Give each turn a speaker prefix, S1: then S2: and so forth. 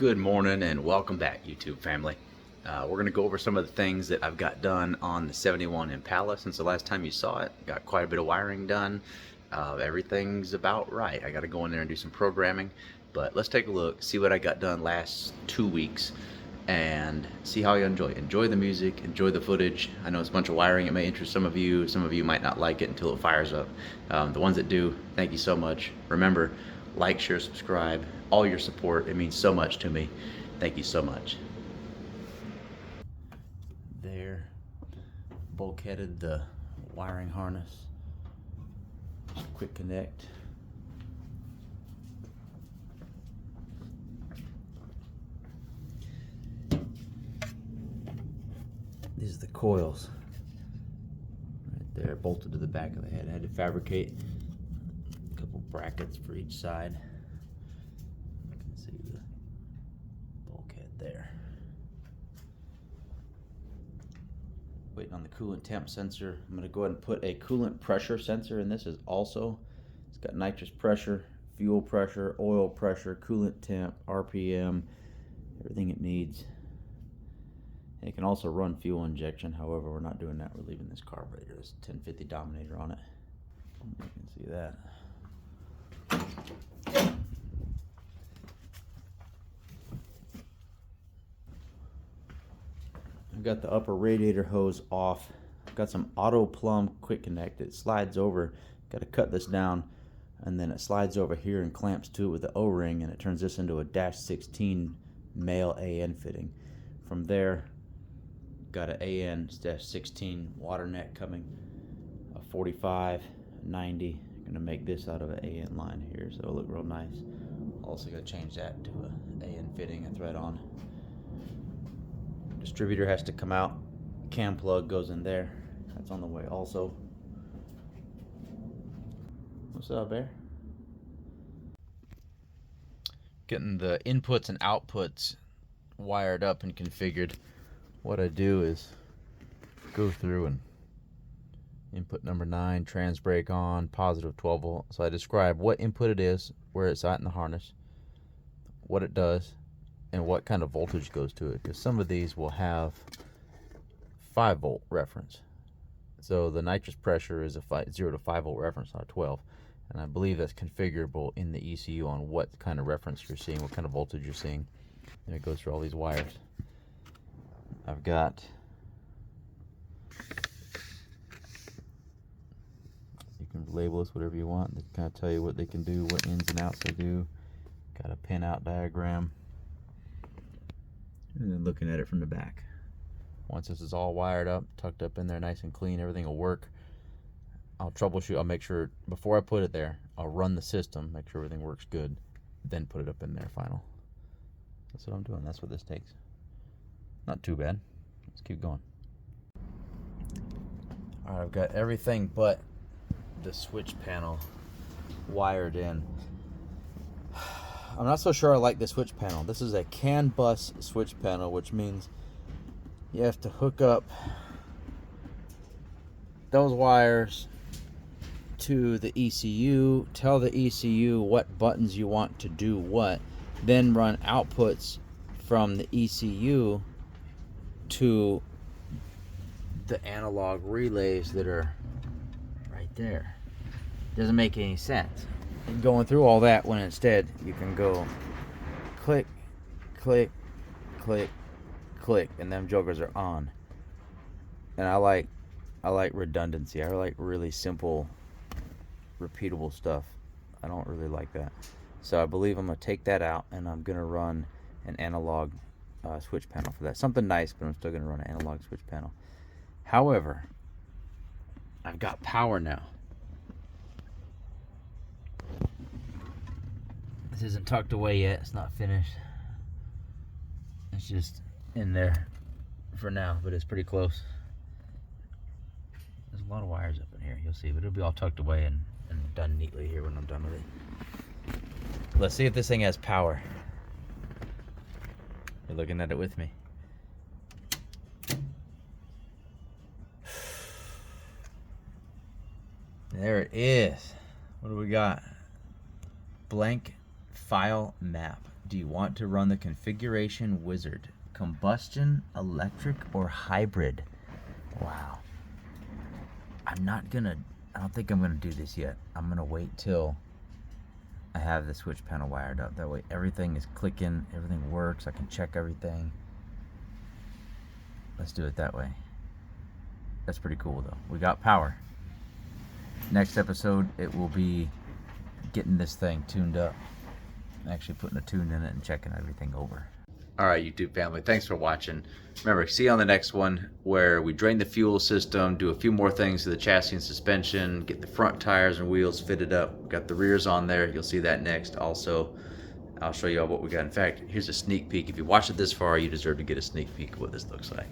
S1: Good morning and welcome back, YouTube family. We're going to go over some of the things that I've got done on the 71 Impala since the last time you saw it. Got quite a bit of wiring done. Everything's about right. I got to go in there and do some programming, but let's take a look, see what I got done last 2 weeks, and see how you enjoy the music, enjoy the footage. I know it's a bunch of wiring. It may interest some of you might not like it until it fires up. The ones that do, thank you so much. Remember, like, share, subscribe, all your support. It means so much to me. Thank you so much. There, bulkheaded the wiring harness. Just quick connect. These are the coils right there, bolted to the back of the head. I had to fabricate a couple brackets for each side. You can see the bulkhead there. Waiting on the coolant temp sensor. I'm going to go ahead and put a coolant pressure sensor in this. It's got nitrous pressure, fuel pressure, oil pressure, coolant temp, RPM, everything it needs. It can also run fuel injection. However, we're not doing that. We're leaving this carburetor, this 1050 Dominator on it. You can see that. I've got the upper radiator hose off. I've got some auto plumb quick connect. It slides over. Got to cut this down, and then it slides over here and clamps to it with the O-ring, and it turns this into a -16 male AN fitting. From there, got an AN-16 water neck coming, a 45, 90. I'm gonna make this out of an AN line here, so it'll look real nice. Also gotta change that to a AN fitting, a thread on. Distributor has to come out. Cam plug goes in there. That's on the way also. What's up, Bear? Getting the inputs and outputs wired up and configured. What I do is go through and input number 9, trans brake on, positive 12 volt. So I describe what input it is, where it's at in the harness, what it does, and what kind of voltage goes to it. Because some of these will have 5 volt reference. So the nitrous pressure is a 0 to 5 volt reference, not 12. And I believe that's configurable in the ECU on what kind of reference you're seeing, what kind of voltage you're seeing. And it goes through all these wires. I've got you can label this whatever you want. They kind of tell you what they can do, what ins and outs they do. Got a pin out diagram. And then looking at it from the back. Once this is all wired up, tucked up in there nice and clean, everything will work. I'll troubleshoot. I'll make sure before I put it there, I'll run the system, make sure everything works good, then put it up in there final. That's what I'm doing. That's what this takes. Not too bad. Let's keep going. Alright, I've got everything but the switch panel wired in. I'm not so sure I like the switch panel. This is a CAN bus switch panel, which means you have to hook up those wires to the ECU, tell the ECU what buttons you want to do what, then run outputs from the ECU to the analog relays that are right there. Doesn't make any sense going through all that when instead you can go click, click, click, click, and them jokers are on. And I like redundancy. I like really simple, repeatable stuff. I don't really like that. So I believe I'm gonna take that out and I'm gonna run an analog switch panel for that. Something nice, but I'm still gonna run an analog switch panel. However, I've got power now. This isn't tucked away yet. It's not finished. It's just in there for now, but it's pretty close. There's a lot of wires up in here, you'll see, but it'll be all tucked away and done neatly here when I'm done with it. Let's see if this thing has power. You're looking at it with me. There it is. What do we got? Blank file map. Do you want to run the configuration wizard? Combustion, electric, or hybrid? Wow. I don't think I'm gonna do this yet. I'm gonna wait till I have the switch panel wired up. That way everything is clicking, everything works, I can check everything. Let's do it that way. That's pretty cool though. We got power. Next episode, it will be getting this thing tuned up. Actually putting a tune in it and checking everything over. All right, YouTube family, thanks for watching. Remember, see you on the next one where we drain the fuel system, do a few more things to the chassis and suspension, get the front tires and wheels fitted up. We got the rears on there. You'll see that next. Also, I'll show you all what we got. In fact, here's a sneak peek. If you watched it this far, you deserve to get a sneak peek of what this looks like.